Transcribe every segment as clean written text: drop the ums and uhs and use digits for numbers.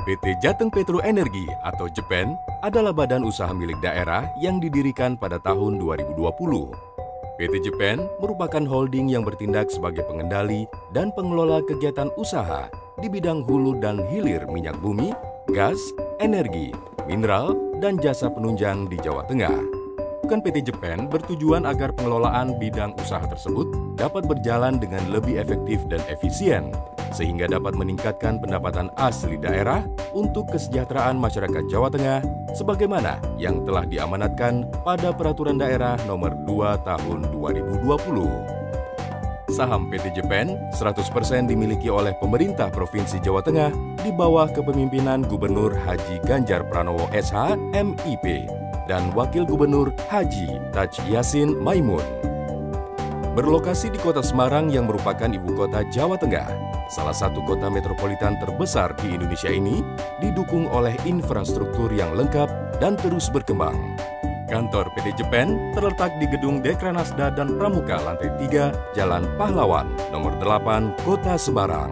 PT Jateng Petro Energi atau JEPEN adalah badan usaha milik daerah yang didirikan pada tahun 2020. PT JEPEN merupakan holding yang bertindak sebagai pengendali dan pengelola kegiatan usaha di bidang hulu dan hilir minyak bumi, gas, energi, mineral, dan jasa penunjang di Jawa Tengah. PT JEPEN bertujuan agar pengelolaan bidang usaha tersebut dapat berjalan dengan lebih efektif dan efisien, sehingga dapat meningkatkan pendapatan asli daerah untuk kesejahteraan masyarakat Jawa Tengah, sebagaimana yang telah diamanatkan pada Peraturan Daerah Nomor 2 Tahun 2020. Saham PT JEPEN 100% dimiliki oleh pemerintah Provinsi Jawa Tengah di bawah kepemimpinan Gubernur Haji Ganjar Pranowo SH, MIP, dan Wakil Gubernur Haji Taj Yassin Maimun. Berlokasi di kota Semarang yang merupakan ibu kota Jawa Tengah, salah satu kota metropolitan terbesar di Indonesia ini didukung oleh infrastruktur yang lengkap dan terus berkembang. Kantor PT JEPEN terletak di Gedung Dekranasda dan Pramuka lantai 3, Jalan Pahlawan, nomor 8, Kota Semarang.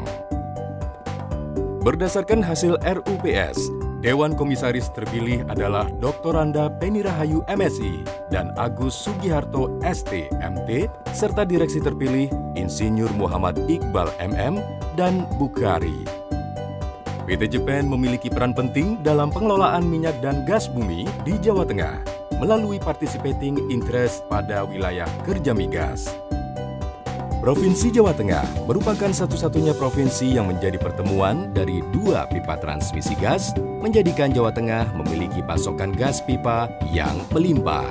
Berdasarkan hasil RUPS, Dewan Komisaris terpilih adalah Dr. Randa Penny Rahayu MSI dan Agus Sugiharto ST MT, serta direksi terpilih Insinyur Muhammad Iqbal MM dan Bukhari. PT JEPEN memiliki peran penting dalam pengelolaan minyak dan gas bumi di Jawa Tengah melalui participating interest pada wilayah kerja migas. Provinsi Jawa Tengah merupakan satu-satunya provinsi yang menjadi pertemuan dari dua pipa transmisi gas, menjadikan Jawa Tengah memiliki pasokan gas pipa yang melimpah.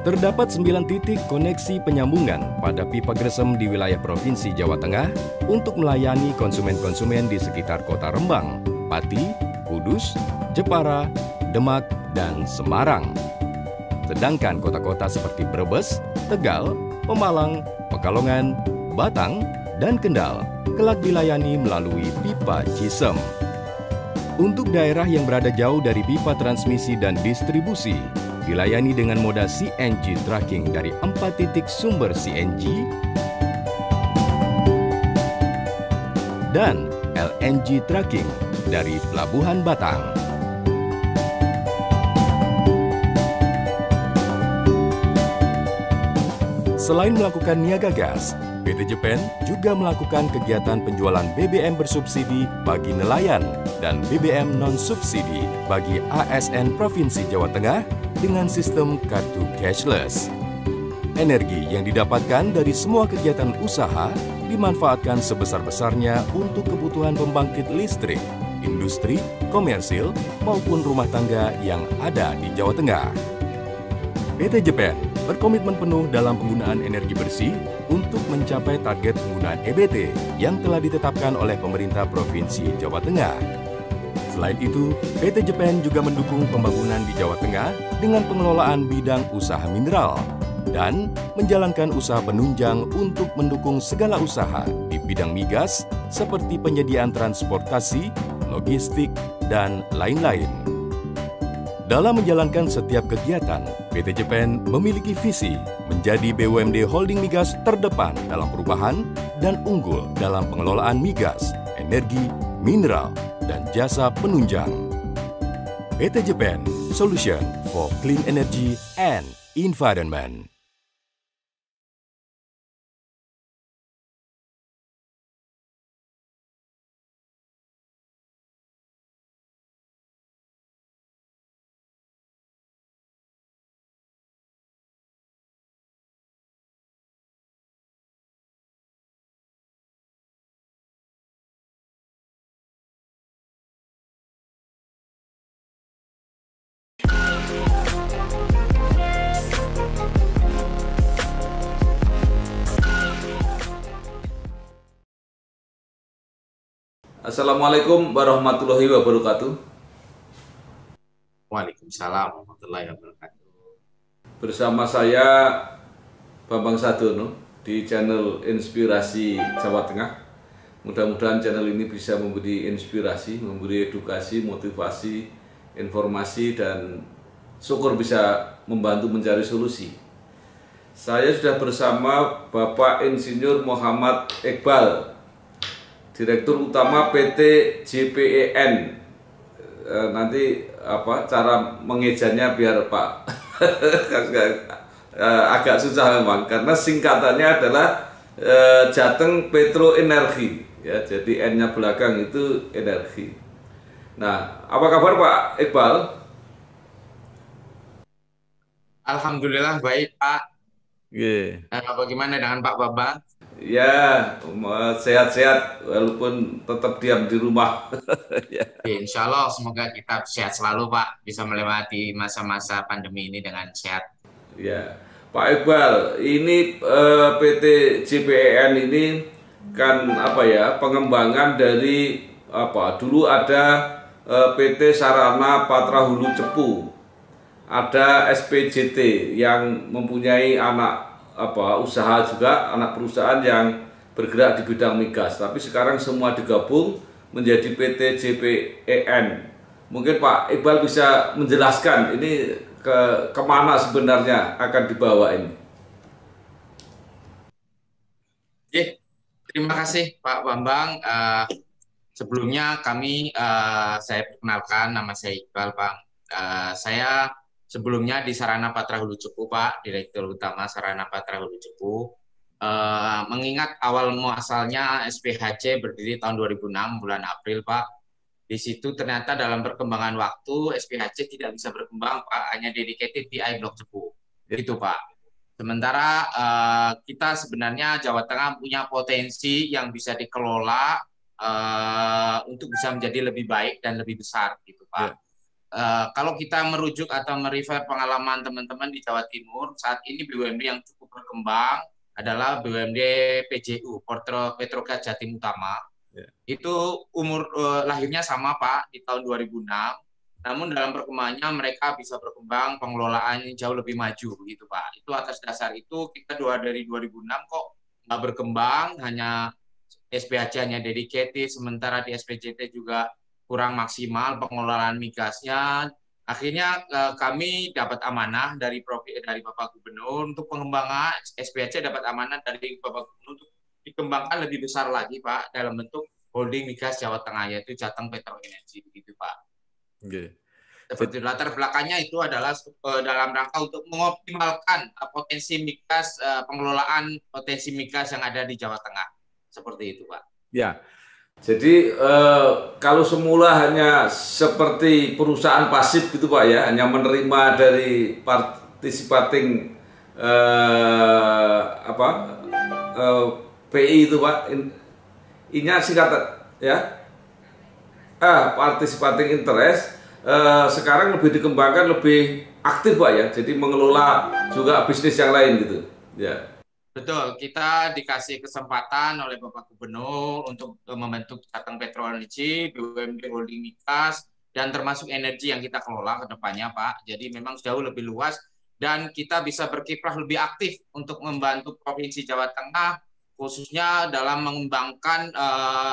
Terdapat 9 titik koneksi penyambungan pada pipa Gresem di wilayah Provinsi Jawa Tengah untuk melayani konsumen-konsumen di sekitar kota Rembang, Pati, Kudus, Jepara, Demak, dan Semarang. Sedangkan kota-kota seperti Brebes, Tegal, Pemalang, Pekalongan, Batang, dan Kendal kelak dilayani melalui pipa Cisem. Untuk daerah yang berada jauh dari pipa transmisi dan distribusi, dilayani dengan moda CNG tracking dari 4 titik sumber CNG dan LNG tracking dari Pelabuhan Batang. Selain melakukan niaga gas, PT JEPEN juga melakukan kegiatan penjualan BBM bersubsidi bagi nelayan dan BBM non-subsidi bagi ASN Provinsi Jawa Tengah dengan sistem kartu cashless. Energi yang didapatkan dari semua kegiatan usaha dimanfaatkan sebesar-besarnya untuk kebutuhan pembangkit listrik, industri, komersil, maupun rumah tangga yang ada di Jawa Tengah. PT JEPEN berkomitmen penuh dalam penggunaan energi bersih untuk mencapai target penggunaan EBT yang telah ditetapkan oleh pemerintah Provinsi Jawa Tengah. Selain itu, PT JEPEN juga mendukung pembangunan di Jawa Tengah dengan pengelolaan bidang usaha mineral dan menjalankan usaha penunjang untuk mendukung segala usaha di bidang migas seperti penyediaan transportasi, logistik, dan lain-lain. Dalam menjalankan setiap kegiatan, PT JEPEN memiliki visi menjadi BUMD holding migas terdepan dalam perubahan dan unggul dalam pengelolaan migas, energi, mineral, dan jasa penunjang. PT JEPEN, Solution for Clean Energy and Environment. Assalamualaikum warahmatullahi wabarakatuh. Waalaikumsalam warahmatullahi wabarakatuh. Bersama saya Bambang Sadono di channel Inspirasi Jawa Tengah. Mudah-mudahan channel ini bisa memberi inspirasi, memberi edukasi, motivasi, informasi, dan syukur bisa membantu mencari solusi. Saya sudah bersama Bapak Insinyur Muhammad Iqbal, Direktur Utama PT JPEN nanti apa cara mengejanya biar Pak agak susah memang karena singkatannya adalah Jateng Petro Energi ya, jadi N-nya belakang itu energi. Nah, apa kabar Pak Iqbal? Alhamdulillah baik Pak. Yeah. Bagaimana dengan Pak Bambang? Ya, sehat-sehat walaupun tetap diam di rumah. Ya. Insya Allah semoga kita sehat selalu Pak, bisa melewati masa-masa pandemi ini dengan sehat. Ya, Pak Iqbal, ini PT JPEN ini kan apa ya, pengembangan dari apa? Dulu ada PT Sarana Patra Hulu Cepu, ada SPJT yang mempunyai anak apa usaha juga, anak perusahaan yang bergerak di bidang migas, tapi sekarang semua digabung menjadi PT JPEN. Mungkin Pak Iqbal bisa menjelaskan ini kemana sebenarnya akan dibawa ini. Oke, terima kasih Pak Bambang. Sebelumnya saya perkenalkan, nama saya Iqbal Pak. Saya sebelumnya di Sarana Patra Hulu Cepu Pak, Direktur Utama Sarana Patra Hulu Cepu. Mengingat awal muasalnya SPHC berdiri tahun 2006 bulan April Pak. Di situ ternyata dalam perkembangan waktu SPHC tidak bisa berkembang Pak, hanya dedicated PI Blok Cepu. Gitu Pak. Sementara kita sebenarnya Jawa Tengah punya potensi yang bisa dikelola untuk bisa menjadi lebih baik dan lebih besar gitu Pak. Kalau kita merujuk atau merefer pengalaman teman-teman di Jawa Timur, saat ini BUMD yang cukup berkembang adalah BUMD PJU, Petrogas Jatim Utama. Itu umur lahirnya sama Pak, di tahun 2006. Namun dalam perkembangannya mereka bisa berkembang, pengelolaan jauh lebih maju begitu Pak. Itu atas dasar itu kita dari 2006 kok nggak berkembang, hanya SPHC hanya dedicated, sementara di SPJT juga kurang maksimal pengelolaan migasnya. Akhirnya kami dapat amanah dari Bapak Gubernur untuk pengembangan SPHC, dapat amanah dari Bapak Gubernur untuk dikembangkan lebih besar lagi Pak dalam bentuk holding migas Jawa Tengah, yaitu Jateng Petro Energi begitu Pak. Seperti latar belakangnya itu adalah dalam rangka untuk mengoptimalkan potensi migas, pengelolaan potensi migas yang ada di Jawa Tengah. Seperti itu Pak. Ya, jadi kalau semula hanya seperti perusahaan pasif gitu Pak ya, hanya menerima dari participating PI itu Pak, ini singkatan ya, participating interest. Sekarang lebih dikembangkan, lebih aktif Pak ya, jadi mengelola juga bisnis yang lain gitu ya. Betul, kita dikasih kesempatan oleh Bapak Gubernur untuk membentuk Jateng Petro Energi, BUMD Holding Migas, dan termasuk energi yang kita kelola ke depannya Pak. Jadi memang jauh lebih luas dan kita bisa berkiprah lebih aktif untuk membantu Provinsi Jawa Tengah, khususnya dalam mengembangkan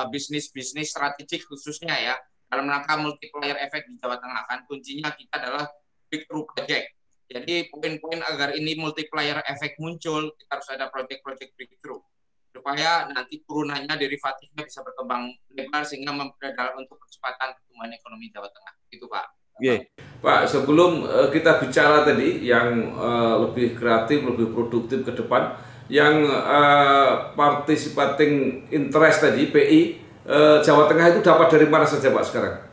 bisnis-bisnis strategik khususnya ya, dalam rangka multiplier effect di Jawa Tengah. Kan kuncinya kita adalah breakthrough project. Jadi poin-poin agar ini multiplier efek muncul, kita harus ada project-project breakthrough supaya nanti turunannya derivatifnya bisa berkembang lebar sehingga memperdalam untuk percepatan pertumbuhan ekonomi Jawa Tengah. Itu Pak. Pak, sebelum kita bicara tadi yang lebih kreatif, lebih produktif ke depan, yang participating interest tadi PI Jawa Tengah itu dapat dari mana saja Pak sekarang?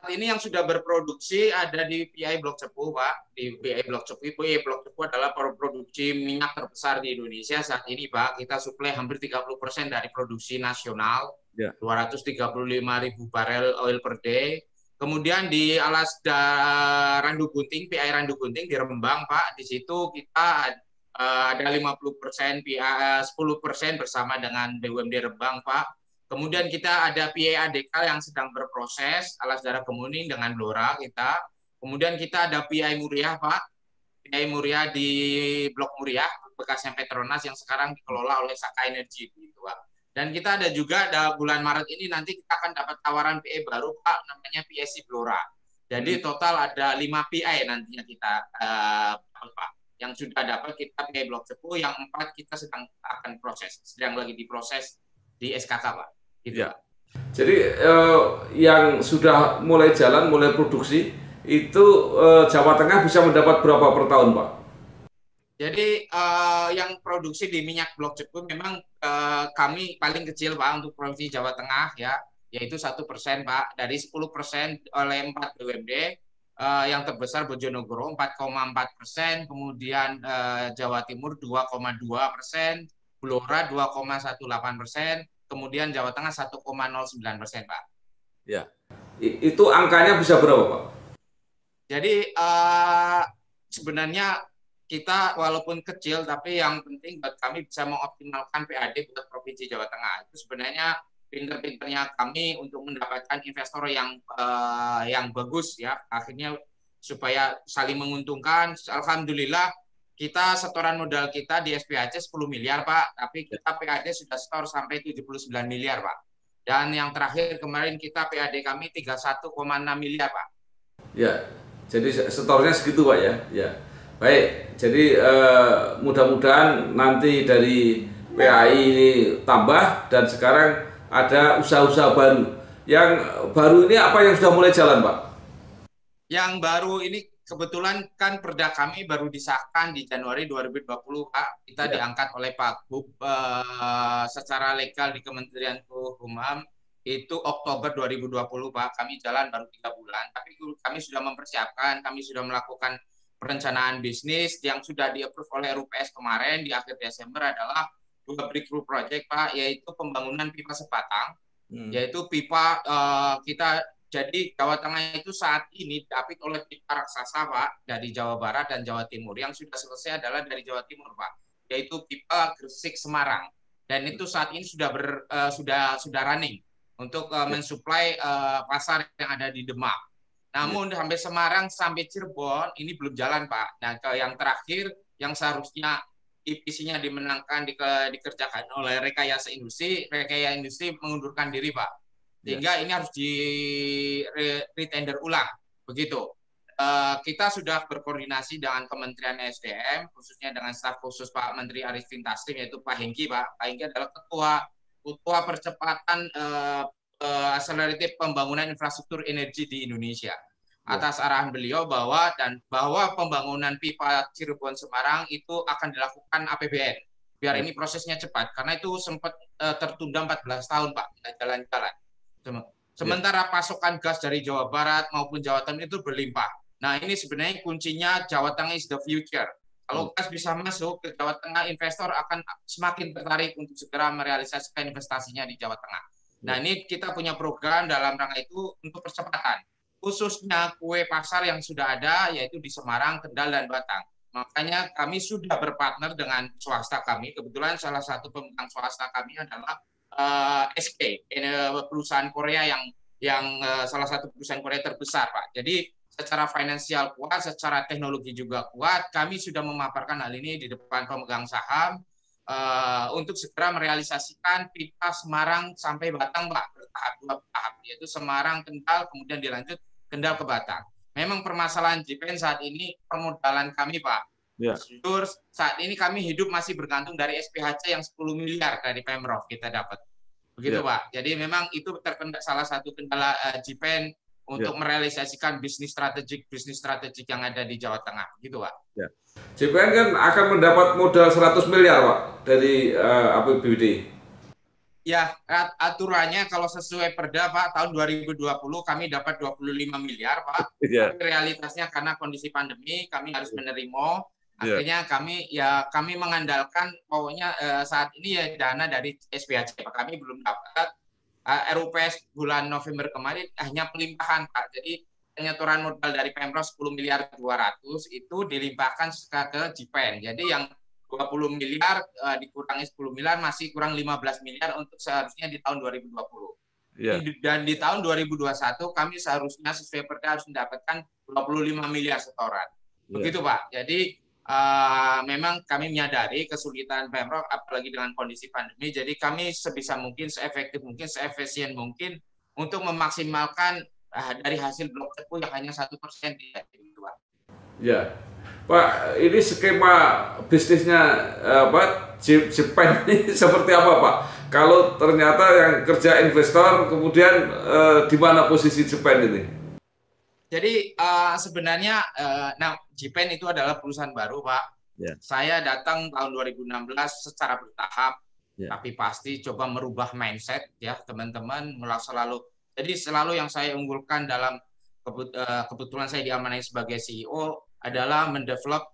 Saat ini yang sudah berproduksi ada di PI Blok Cepu Pak. Di PI Blok Cepu, PI Blok Cepu adalah produksi minyak terbesar di Indonesia saat ini Pak. Kita suplai hampir 30% dari produksi nasional, 235.000 barel oil per day. Kemudian di Alas Randu Gunting, PI Randu Gunting di Rembang Pak. Di situ kita ada 50%, 10% bersama dengan BUMD Rembang Pak. Kemudian kita ada PA ADK yang sedang berproses, Alas Darah Kemuning dengan Blora kita. Kemudian kita ada PI Muriah Pak, PI Muriah di Blok Muriah, bekasnya Petronas yang sekarang dikelola oleh Saka Energi gitu Pak. Dan kita ada juga bulan Maret ini nanti kita akan dapat tawaran PI baru Pak, namanya PSC Blora. Jadi total ada 5 PI nantinya kita Pak. Yang sudah dapat kita PI Blok Cepu, yang 4 kita sedang lagi diproses di SKK Pak. Gitu. Ya. Jadi yang sudah mulai jalan, mulai produksi itu Jawa Tengah bisa mendapat berapa per tahun, Pak? Jadi yang produksi di minyak blok Cepu memang kami paling kecil Pak untuk provinsi Jawa Tengah ya, yaitu 1% Pak dari 10% oleh 4 BUMD. Yang terbesar Bojonegoro 4,4%, kemudian Jawa Timur 2,2%, Blora 2,18%, kemudian Jawa Tengah 1,09% Pak. Ya. Itu angkanya bisa berapa, Pak? Jadi sebenarnya kita walaupun kecil, tapi yang penting buat kami bisa mengoptimalkan PAD buat Provinsi Jawa Tengah. Itu sebenarnya pinter-pinternya kami untuk mendapatkan investor yang bagus ya. Akhirnya supaya saling menguntungkan. Alhamdulillah kita setoran modal kita di SPHC 10 miliar Pak, tapi kita PAD sudah setor sampai 79 miliar Pak. Dan yang terakhir kemarin kita PAD kami 31,6 miliar Pak. Ya, jadi setornya segitu Pak ya. Ya. Baik, jadi mudah-mudahan nanti dari PAI ini tambah dan sekarang ada usaha-usaha baru. Yang baru ini apa yang sudah mulai jalan Pak? Yang baru ini kebetulan kan perda kami baru disahkan di Januari 2020 Pak. Kita diangkat oleh Pak Gub secara legal di Kementerian Hukum itu Oktober 2020 Pak. Kami jalan baru 3 bulan, tapi kami sudah mempersiapkan, kami sudah melakukan perencanaan bisnis yang sudah di-approve oleh RUPS kemarin di akhir Desember adalah 2 breakthrough project Pak, yaitu pembangunan pipa sepatang, yaitu pipa kita. Jadi Jawa Tengah itu saat ini diapit oleh pipa raksasa Pak dari Jawa Barat dan Jawa Timur. Yang sudah selesai adalah dari Jawa Timur Pak, yaitu pipa Gresik Semarang. Dan itu saat ini sudah running untuk mensuplai pasar yang ada di Demak. Namun sampai Semarang sampai Cirebon ini belum jalan Pak. Nah, yang terakhir yang seharusnya IPC-nya dimenangkan dikerjakan oleh Rekayasa Industri mengundurkan diri Pak. Sehingga ini harus di retender ulang begitu. Kita sudah berkoordinasi dengan Kementerian SDM khususnya dengan staf khusus Pak Menteri Arifin Taslim yaitu Pak Hengki Pak. Pak Hengki adalah ketua percepatan accelerated pembangunan infrastruktur energi di Indonesia. Atas arahan beliau bahwa pembangunan pipa Cirebon Semarang itu akan dilakukan APBN biar ini prosesnya cepat karena itu sempat tertunda 14 tahun Pak, tidak jalan-jalan. Sementara pasokan gas dari Jawa Barat maupun Jawa Tengah itu berlimpah. Nah, ini sebenarnya kuncinya Jawa Tengah is the future. Kalau gas bisa masuk ke Jawa Tengah, investor akan semakin tertarik untuk segera merealisasikan investasinya di Jawa Tengah. Nah, ini kita punya program dalam rangka itu untuk percepatan. Khususnya kue pasar yang sudah ada, yaitu di Semarang, Kendal, dan Batang. Makanya kami sudah berpartner dengan swasta kami. Kebetulan salah satu pemegang swasta kami adalah SK, perusahaan Korea yang salah satu perusahaan Korea terbesar, Pak. Jadi secara finansial kuat, secara teknologi juga kuat. Kami sudah memaparkan hal ini di depan pemegang saham untuk segera merealisasikan pipa Semarang sampai Batang, Pak, bertahap 2 tahap, yaitu Semarang, Kendal, kemudian dilanjut Kendal ke Batang. Memang permasalahan JPN saat ini permodalan kami, Pak. Ya. Jujur, saat ini kami hidup masih bergantung dari SPHC yang 10 miliar dari Pemprov kita dapat. Begitu, ya. Pak. Jadi memang itu salah satu kendala JPN untuk merealisasikan bisnis strategik yang ada di Jawa Tengah. Begitu, Pak. Ya. JPN kan akan mendapat modal 100 miliar, Pak, dari APBD. Ya, aturannya kalau sesuai perda, Pak, tahun 2020 kami dapat 25 miliar, Pak. Yeah. Tapi realitasnya karena kondisi pandemi, kami harus menerima. Akhirnya kami mengandalkan pokoknya saat ini ya dana dari SPHC, Pak. Kami belum dapat. RUPS bulan November kemarin hanya pelimpahan, Pak. Jadi penyetoran modal dari Pemprov 10 miliar 200 itu dilimpahkan ke JPN. Jadi yang 20 miliar dikurangi 10 miliar masih kurang 15 miliar untuk seharusnya di tahun 2020. Yeah. Dan di tahun 2021 kami seharusnya sesuai perda harus mendapatkan 25 miliar setoran. Begitu, Pak. Jadi memang kami menyadari kesulitan Pemprov apalagi dengan kondisi pandemi. Jadi kami sebisa mungkin, seefektif mungkin, seefisien mungkin untuk memaksimalkan dari hasil blok Cepu yang hanya 1% gitu, Pak. Ya. Pak, ini skema bisnisnya JPN ini seperti apa, Pak? Kalau ternyata yang kerja investor, kemudian di mana posisi Jepen ini? Jadi sebenarnya nah Jepen itu adalah perusahaan baru, Pak. Ya. Saya datang tahun 2016 secara bertahap, Ya. tapi pasti coba merubah mindset ya teman-teman. Jadi selalu yang saya unggulkan dalam kebetulan saya diamanai sebagai CEO adalah mendevelop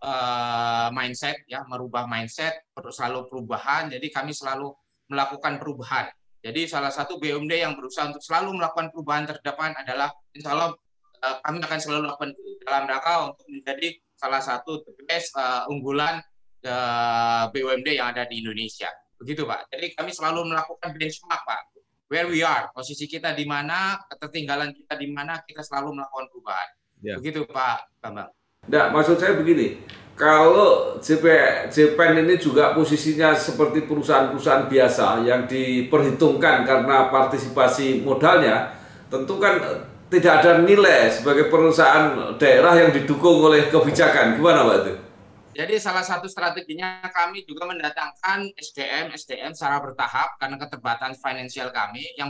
mindset ya, merubah mindset, selalu perubahan. Jadi kami selalu melakukan perubahan. Jadi salah satu BUMD yang berusaha untuk selalu melakukan perubahan terdepan adalah insya Allah kami akan selalu lakukan dalam rangka untuk menjadi salah satu the best unggulan BUMD yang ada di Indonesia. Begitu Pak. Jadi kami selalu melakukan benchmark Pak. Where we are, posisi kita di mana, ketertinggalan kita di mana, kita selalu melakukan perubahan. Ya. Begitu Pak Bambang. Nah, maksud saya begini, kalau Jepen ini juga posisinya seperti perusahaan-perusahaan biasa yang diperhitungkan karena partisipasi modalnya, tentu kan tidak ada nilai sebagai perusahaan daerah yang didukung oleh kebijakan. Gimana Pak itu? Jadi salah satu strateginya kami juga mendatangkan SDM secara bertahap karena keterbatasan finansial kami yang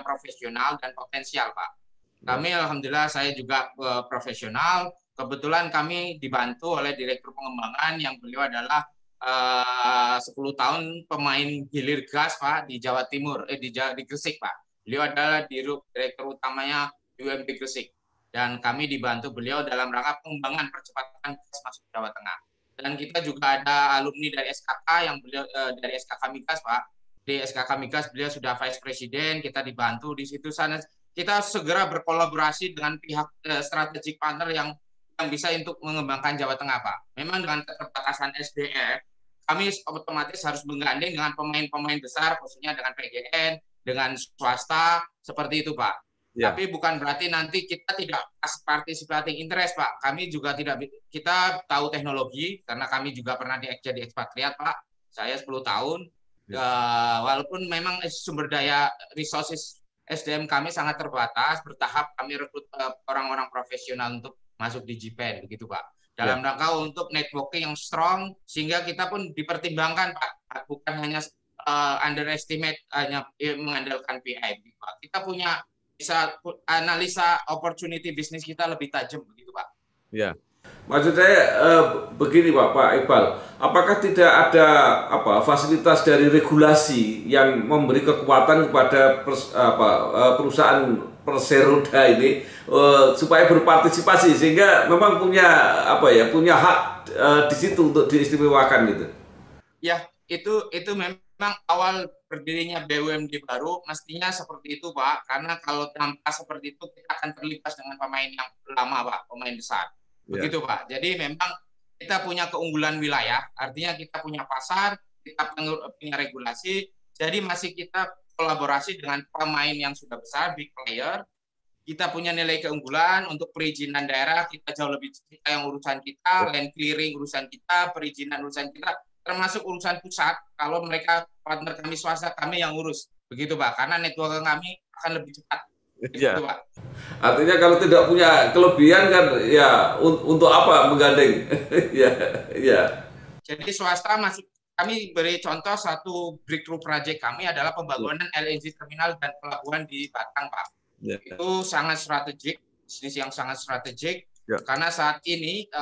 profesional dan potensial Pak. Kami alhamdulillah saya juga profesional. Kebetulan kami dibantu oleh Direktur Pengembangan yang beliau adalah 10 tahun pemain hilir gas Pak di Jawa Timur, di Gresik Pak. Beliau adalah Direktur utamanya UMB Gresik. Dan kami dibantu beliau dalam rangka pengembangan percepatan gas masuk Jawa Tengah. Dan kita juga ada alumni dari SKK yang beliau dari SKK Migas Pak. Di SKK Migas beliau sudah Vice President, kita dibantu di situ sana. Kita segera berkolaborasi dengan pihak strategic partner yang bisa untuk mengembangkan Jawa Tengah Pak. Memang dengan keterbatasan SDM, kami otomatis harus menggandeng dengan pemain-pemain besar, khususnya dengan PGN, dengan swasta, seperti itu Pak. Ya. Tapi bukan berarti nanti kita tidak participating interest Pak. Kami juga kita tahu teknologi, karena kami juga pernah jadi ekspatriat Pak. Saya 10 tahun. Ya. Walaupun memang sumber daya resources SDM kami sangat terbatas, bertahap kami rekrut orang-orang profesional untuk masuk di Jepen, begitu Pak. Dalam rangka untuk networking yang strong, sehingga kita pun dipertimbangkan Pak. Bukan hanya underestimate, hanya mengandalkan PIB Pak. Kita punya bisa analisa opportunity bisnis kita lebih tajam, begitu Pak. Ya. Maksud saya begini Pak Iqbal, apakah tidak ada fasilitas dari regulasi yang memberi kekuatan kepada perusahaan perseroda ini supaya berpartisipasi sehingga memang punya hak di situ untuk diistimewakan gitu? Ya, itu memang awal berdirinya BUMD baru mestinya seperti itu Pak, karena kalau tanpa seperti itu kita akan terlibat dengan pemain yang lama Pak, pemain besar. Begitu Pak. Jadi memang kita punya keunggulan wilayah, artinya kita punya pasar, kita punya regulasi, jadi masih kita kolaborasi dengan pemain yang sudah besar, big player. Kita punya nilai keunggulan untuk perizinan daerah, kita jauh lebih yang urusan kita, land clearing urusan kita, perizinan urusan kita, termasuk urusan pusat. Kalau mereka partner kami swasta, kami yang urus. Begitu Pak, karena network kami akan lebih cepat. Ya. Pak. Artinya kalau tidak punya kelebihan kan ya untuk apa menggandeng? ya. Jadi swasta masuk, kami beri contoh satu breakthrough project kami adalah pembangunan LNG terminal dan pelabuhan di Batang Pak. Ya. Itu sangat strategik, bisnis yang sangat strategik karena saat ini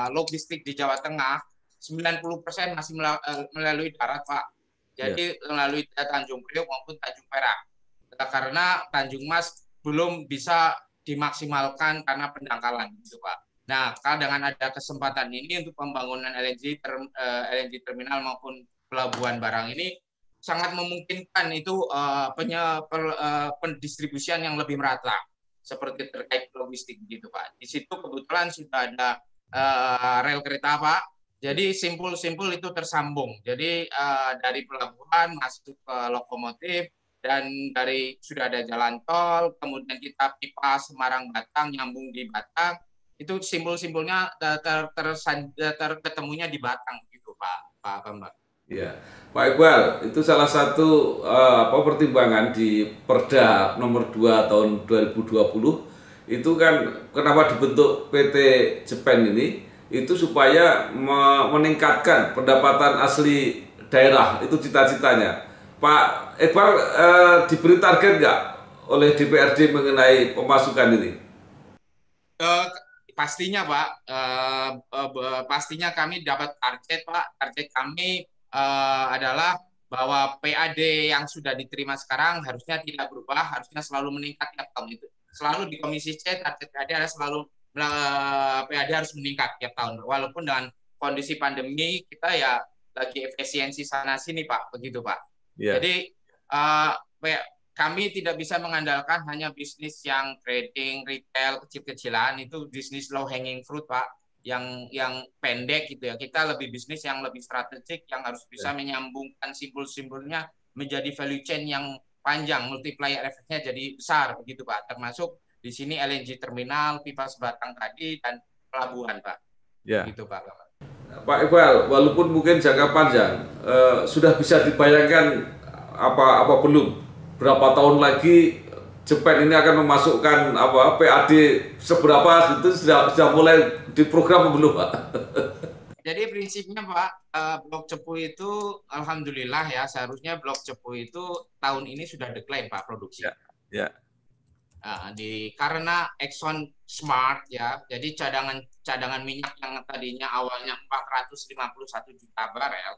logistik di Jawa Tengah 90% masih melalui darat Pak. Jadi melalui Tanjung Priok maupun Tanjung Perak. Karena Tanjung Mas belum bisa dimaksimalkan karena pendangkalan gitu Pak. Nah, dengan ada kesempatan ini untuk pembangunan LNG terminal maupun pelabuhan barang ini sangat memungkinkan itu pendistribusian yang lebih merata seperti terkait logistik gitu Pak. Di situ kebetulan sudah ada rel kereta Pak. Jadi simpul-simpul itu tersambung. Jadi dari pelabuhan masuk ke lokomotif, dan sudah ada jalan tol, kemudian kita pipa Semarang Batang nyambung di Batang, itu simpul-simpulnya ketemunya di Batang gitu Pak Bambang. Ya, Pak Iqbal, itu salah satu pertimbangan di Perda nomor 2 tahun 2020 itu kan kenapa dibentuk PT Jepen ini, itu supaya meningkatkan pendapatan asli daerah, itu cita-citanya. Pak Iqbal diberi target nggak oleh DPRD mengenai pemasukan ini? Eh, pastinya Pak, pastinya kami dapat target Pak. Target kami adalah bahwa PAD yang sudah diterima sekarang harusnya tidak berubah, harusnya selalu meningkat tiap tahun itu. Selalu di Komisi C target PAD adalah selalu PAD harus meningkat tiap tahun. Walaupun dengan kondisi pandemi kita ya lagi efisiensi sana sini Pak, begitu Pak. Yeah. Jadi kami tidak bisa mengandalkan hanya bisnis yang trading, retail, kecil-kecilan, itu bisnis low hanging fruit, Pak, yang pendek gitu ya. Kita lebih bisnis yang lebih strategik, yang harus bisa menyambungkan simbol-simbolnya menjadi value chain yang panjang, multiplier efeknya jadi besar, begitu Pak. Termasuk di sini LNG terminal, pipa sebatang tadi, dan pelabuhan, Pak. Ya. Gitu Pak. Pak Iqbal, walaupun mungkin jangka panjang, sudah bisa dibayangkan apa belum? Berapa tahun lagi Jepang ini akan memasukkan PAD seberapa itu sudah mulai diprogram belum Pak? Jadi prinsipnya Pak, Blok Cepu itu alhamdulillah ya, seharusnya Blok Cepu itu tahun ini sudah decline Pak produksi. Ya. Karena Exxon smart ya, jadi cadangan minyak yang tadinya awalnya 451 juta barel,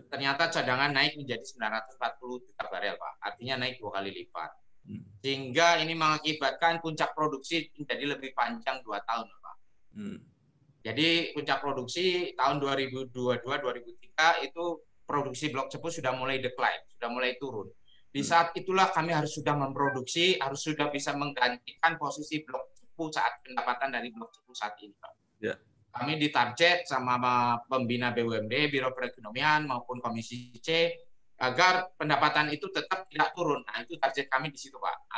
ternyata cadangan naik menjadi 940 juta barel, Pak. Artinya naik 2 kali lipat. Sehingga ini mengakibatkan puncak produksi menjadi lebih panjang 2 tahun, Pak. Jadi puncak produksi tahun 2022-2023 itu produksi Blok Cepu sudah mulai decline, sudah mulai turun. Di saat itulah kami harus sudah memproduksi, harus sudah bisa menggantikan posisi Blok Cepu saat pendapatan dari Blok Cepu saat ini, Pak. Ya. Kami ditarget sama pembina BUMD, Biro Perekonomian maupun Komisi C agar pendapatan itu tetap tidak turun. Nah, itu target kami di situ, Pak.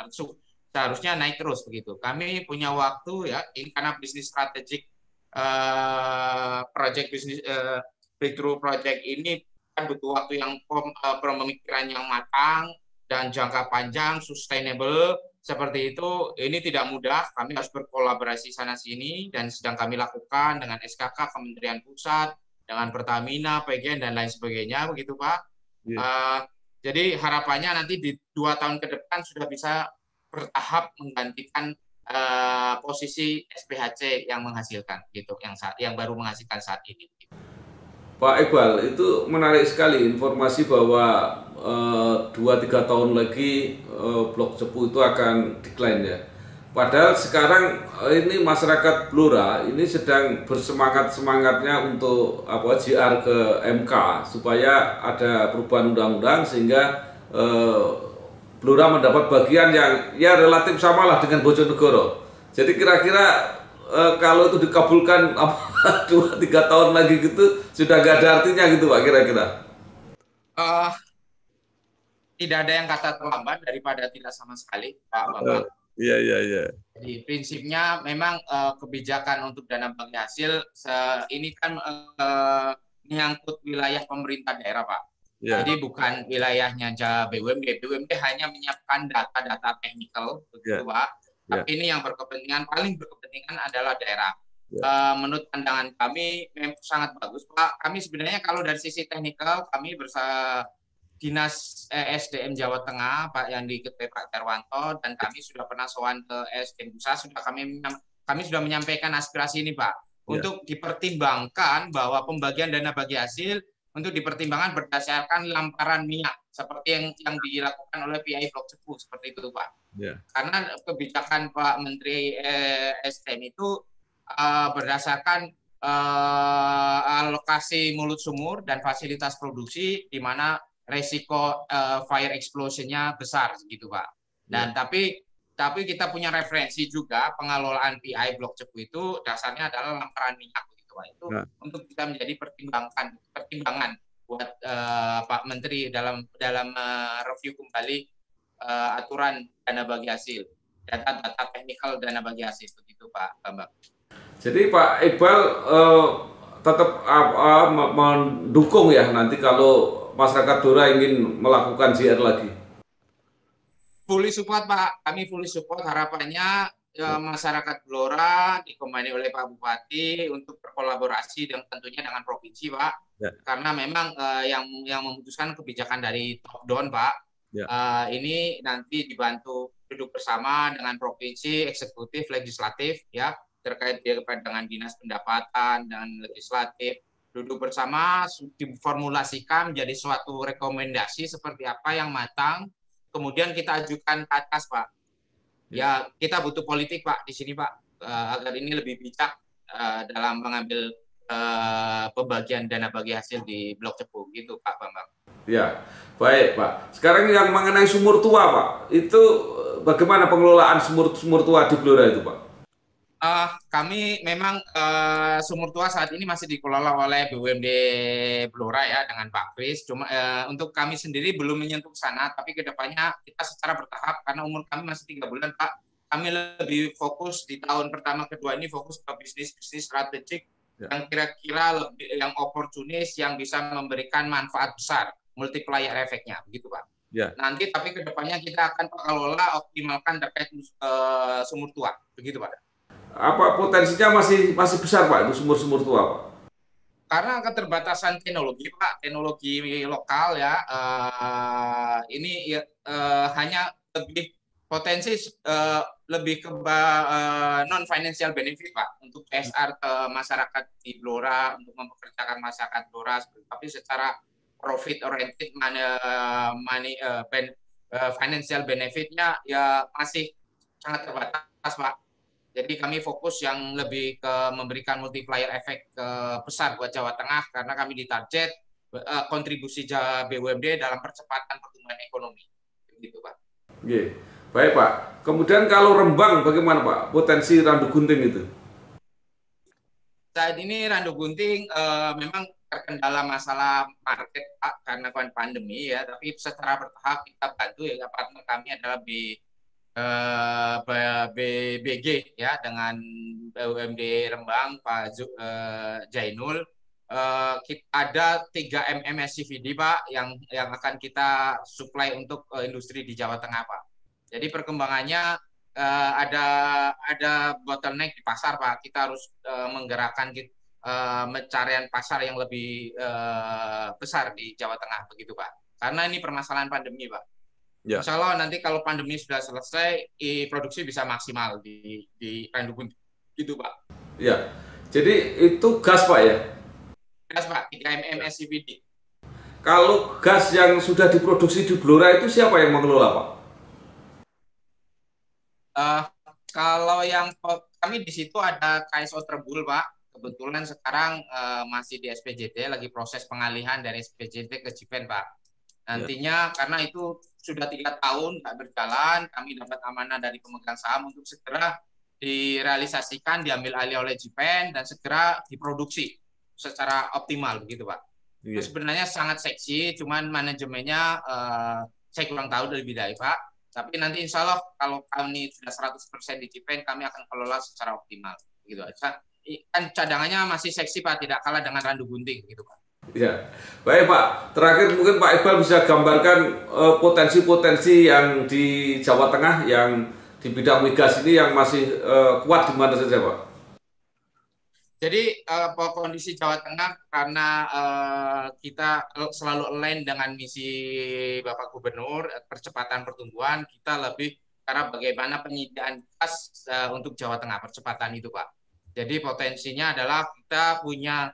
Seharusnya naik terus begitu. Kami punya waktu ya, ini karena bisnis strategik project bisnis breakthrough project ini kan butuh waktu yang pemikiran yang matang dan jangka panjang, sustainable. Seperti itu, ini tidak mudah. Kami harus berkolaborasi sana-sini dan sedang kami lakukan dengan SKK, Kementerian Pusat, dengan Pertamina, PGN, dan lain sebagainya, begitu Pak. Jadi harapannya nanti di 2 tahun ke depan sudah bisa bertahap menggantikan posisi SPHC yang menghasilkan, gitu, yang baru menghasilkan saat ini. Pak Iqbal, itu menarik sekali informasi bahwa 2-3 tahun lagi Blok Cepu itu akan decline ya. Padahal sekarang ini masyarakat Blora ini sedang bersemangat-semangatnya untuk JR ke MK supaya ada perubahan undang-undang sehingga Blora mendapat bagian yang ya relatif samalah dengan Bojonegoro. Jadi kira-kira kalau itu dikabulkan 2-3 tahun lagi gitu sudah gak ada artinya gitu Pak kira-kira? Tidak ada yang kata terlambat daripada tidak sama sekali, Pak Bambang. Iya. Jadi prinsipnya memang kebijakan untuk dana bagi hasil ini kan menyangkut wilayah pemerintah daerah, Pak. Jadi bukan wilayahnya BUMD. BUMD hanya menyiapkan data-data teknikal, begitu Pak. Tapi ini yang paling berkepentingan adalah daerah. Menurut pandangan kami memang sangat bagus, Pak. Kami sebenarnya kalau dari sisi teknikal kami bersama Dinas SDM Jawa Tengah, Pak yang diketuai Pak Darwanto, dan kami sudah pernah sowan ke SDM Pusat, kami sudah menyampaikan aspirasi ini, Pak, untuk dipertimbangkan bahwa pembagian dana bagi hasil untuk dipertimbangkan berdasarkan lamparan minyak seperti yang dilakukan oleh PI Blok Cepu seperti itu, Pak. Karena kebijakan Pak Menteri SDM itu berdasarkan alokasi mulut sumur dan fasilitas produksi di mana resiko fire explosion-nya besar gitu Pak. Dan tapi kita punya referensi juga pengelolaan PI Blok Cepu itu dasarnya adalah lamparan minyak gitu Pak. Itu untuk bisa menjadi pertimbangan buat Pak Menteri dalam review kembali aturan dana bagi hasil, data-data teknikal dana bagi hasil begitu Pak Bambang. Jadi Pak Iqbal tetap mendukung ya nanti kalau masyarakat Blora ingin melakukan JR lagi. Fully support Pak, kami fully support. Harapannya masyarakat Blora dikomandi oleh Pak Bupati untuk berkolaborasi dan tentunya dengan provinsi, Pak. Ya. Karena memang yang memutuskan kebijakan dari top down, Pak. Ya. Ini nanti dibantu duduk bersama dengan provinsi, eksekutif, legislatif, ya, terkait dengan dinas pendapatan dan legislatif. Duduk bersama, diformulasikan menjadi suatu rekomendasi seperti apa yang matang, kemudian kita ajukan ke atas, Pak. Ya, kita butuh politik, Pak, di sini, Pak, agar ini lebih bijak dalam mengambil pembagian dana bagi hasil di Blok Cepu, gitu, Pak Bambang. Ya, baik, Pak. Sekarang yang mengenai sumur tua, Pak, itu bagaimana pengelolaan sumur tua di Blora itu, Pak? Kami memang sumur tua saat ini masih dikelola oleh BUMD Blora ya dengan Pak Kris. Cuma untuk kami sendiri belum menyentuh sana, tapi kedepannya kita secara bertahap karena umur kami masih 3 bulan, Pak. Kami lebih fokus di tahun pertama kedua ini fokus ke bisnis strategik yang kira-kira lebih yang oportunis yang bisa memberikan manfaat besar, multiplier efeknya, begitu, Pak. Ya. Nanti tapi kedepannya kita akan kelola optimalkan terkait sumur tua, begitu, Pak. Apa potensinya masih besar, Pak, itu sumur-sumur tua, Pak? Karena keterbatasan teknologi, Pak, teknologi lokal ya, ini hanya lebih potensi lebih ke non financial benefit, Pak, untuk CSR ke masyarakat di Blora, untuk mempekerjakan masyarakat Blora, tapi secara profit oriented financial benefitnya ya masih sangat terbatas, Pak. Jadi kami fokus yang lebih ke memberikan multiplier efek besar buat Jawa Tengah karena kami ditarget kontribusi BUMD dalam percepatan pertumbuhan ekonomi. Begitu, Pak. Oke. Baik, Pak. Kemudian kalau Rembang bagaimana, Pak? Potensi Randu Gunting itu? Saat ini Randu Gunting memang terkendala masalah market, Pak, karena pandemi ya, tapi secara bertahap kita bantu ya, partner kami adalah BBG ya dengan BUMD Rembang Pak Jainul. Ada 3 mm SCVD, Pak, yang akan kita supply untuk industri di Jawa Tengah, Pak. Jadi perkembangannya ada bottleneck di pasar, Pak. Kita harus menggerakkan pencarian pasar yang lebih besar di Jawa Tengah, begitu, Pak. Karena ini permasalahan pandemi, Pak. Ya. Insya Allah nanti kalau pandemi sudah selesai, produksi bisa maksimal di Randu Gunting, gitu, Pak. Ya, jadi itu gas, Pak, ya? Gas, Pak, 3 mm SCVD. Kalau gas yang sudah diproduksi di Blora itu siapa yang mengelola, Pak? Kalau yang kami di situ ada KSO Terbul, Pak. Kebetulan sekarang masih di SPJT, lagi proses pengalihan dari SPJT ke Jipen, Pak. Nantinya karena itu sudah 3 tahun nggak berjalan, kami dapat amanah dari pemegang saham untuk segera direalisasikan, diambil alih oleh Jipen dan segera diproduksi secara optimal, begitu, Pak. Itu sebenarnya sangat seksi, cuman manajemennya saya kurang tahu lebih dari Pak. Tapi nanti insya Allah kalau kami sudah 100% di Jipen, kami akan kelola secara optimal, begitu aja. Kan cadangannya masih seksi, Pak, tidak kalah dengan Randu Gunting, gitu, Pak. Ya, baik, Pak. Terakhir mungkin Pak Iqbal bisa gambarkan potensi-potensi yang di Jawa Tengah yang di bidang migas ini yang masih kuat di mana saja, Pak? Jadi kondisi Jawa Tengah karena kita selalu align dengan misi Bapak Gubernur percepatan pertumbuhan, kita lebih karena bagaimana penyediaan gas untuk Jawa Tengah percepatan itu, Pak. Jadi potensinya adalah kita punya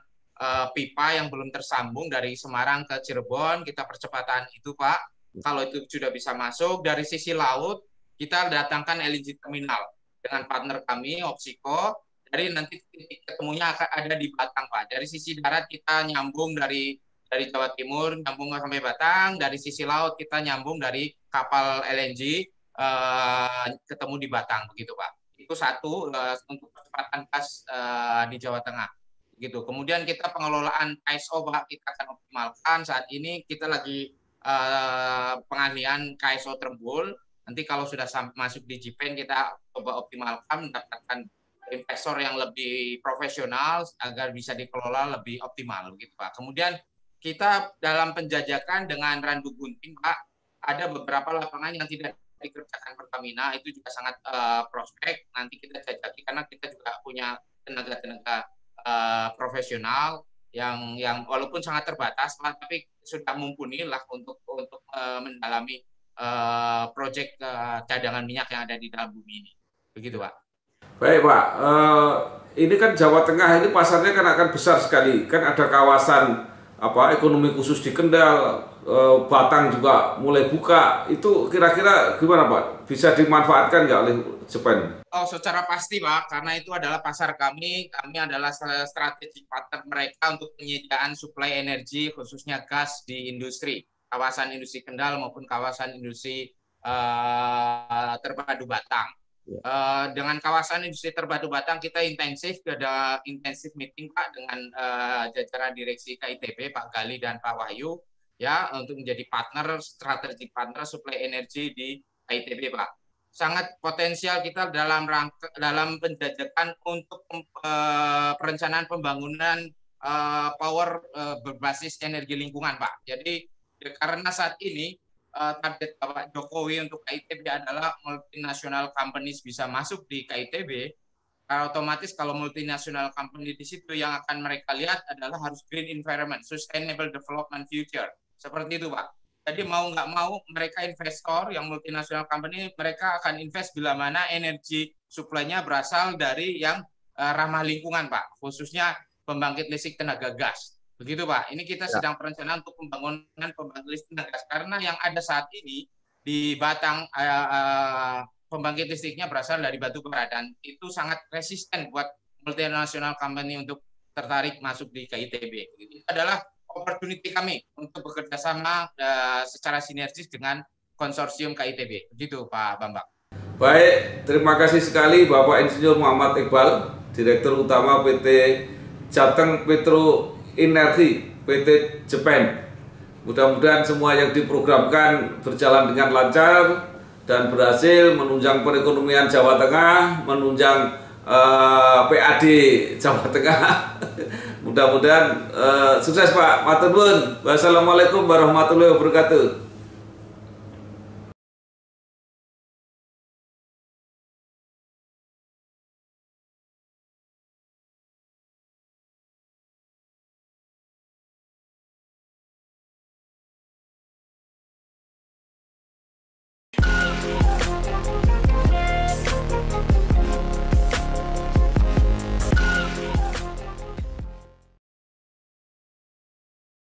pipa yang belum tersambung dari Semarang ke Cirebon, kita percepatan itu, Pak. Kalau itu sudah bisa masuk, dari sisi laut, kita datangkan LNG terminal dengan partner kami, Opsiko. Dari nanti titik ketemunya akan ada di Batang, Pak. Dari sisi darat kita nyambung dari Jawa Timur, nyambung sampai Batang. Dari sisi laut kita nyambung dari kapal LNG, ketemu di Batang, begitu, Pak. Itu satu untuk percepatan gas di Jawa Tengah. Gitu. Kemudian kita pengelolaan KSO, Pak, kita akan optimalkan. Saat ini kita lagi pengalihan KSO Terbul. Nanti kalau sudah masuk di Jipen, kita coba optimalkan, mendapatkan investor yang lebih profesional agar bisa dikelola lebih optimal, gitu, Pak. Kemudian kita dalam penjajakan dengan Randu Gunting, Pak, ada beberapa lapangan yang tidak dikerjakan Pertamina itu juga sangat prospek. Nanti kita jajaki karena kita juga punya tenaga-tenaga profesional yang walaupun sangat terbatas, tapi sudah mumpuni lah untuk mendalami proyek cadangan minyak yang ada di dalam bumi ini. Begitu, Pak. Baik, Pak. Ini kan Jawa Tengah ini pasarnya kan akan besar sekali. Kan ada kawasan ekonomi khusus di Kendal, Batang juga mulai buka. Itu kira-kira gimana, Pak? Bisa dimanfaatkan nggak oleh Jepang? Oh, secara pasti, Pak. Karena itu adalah pasar kami. Kami adalah strategic partner mereka untuk penyediaan suplai energi, khususnya gas di industri. Kawasan industri Kendal maupun kawasan industri terpadu Batang. Dengan kawasan industri terpadu Batang kita ada intensif meeting, Pak, dengan jajaran direksi KITB, Pak Gali dan Pak Wahyu, ya, untuk menjadi strategic partner suplai energi di KITB, Pak. Sangat potensial kita dalam penjajakan untuk perencanaan pembangunan power berbasis energi lingkungan, Pak. Jadi karena saat ini target Bapak Jokowi untuk KITB adalah multinational companies bisa masuk di KITB, otomatis kalau multinational company di situ yang akan mereka lihat adalah harus green environment, sustainable development future. Seperti itu, Pak. Jadi mau nggak mau mereka investor yang multinational company, mereka akan invest bila mana energi suplainya berasal dari yang ramah lingkungan, Pak. Khususnya pembangkit listrik tenaga gas. Begitu, Pak. Ini kita sedang perencanaan untuk pembangunan pembangkit listrik tenaga gas. Karena yang ada saat ini di Batang, pembangkit listriknya berasal dari batu bara dan itu sangat resisten buat multinational company untuk tertarik masuk di KITB. Itu adalah opportunity kami untuk bekerja sama secara sinergis dengan konsorsium KITB. Begitu, Pak Bambang. Baik, terima kasih sekali Bapak Insinyur Muhammad Iqbal, Direktur Utama PT Jateng Petro Energi PT Jepang. Mudah-mudahan semua yang diprogramkan berjalan dengan lancar dan berhasil menunjang perekonomian Jawa Tengah, menunjang PAD Jawa Tengah. Mudah-mudahan sukses, Pak. Matur nuwun. Wassalamualaikum warahmatullahi wabarakatuh.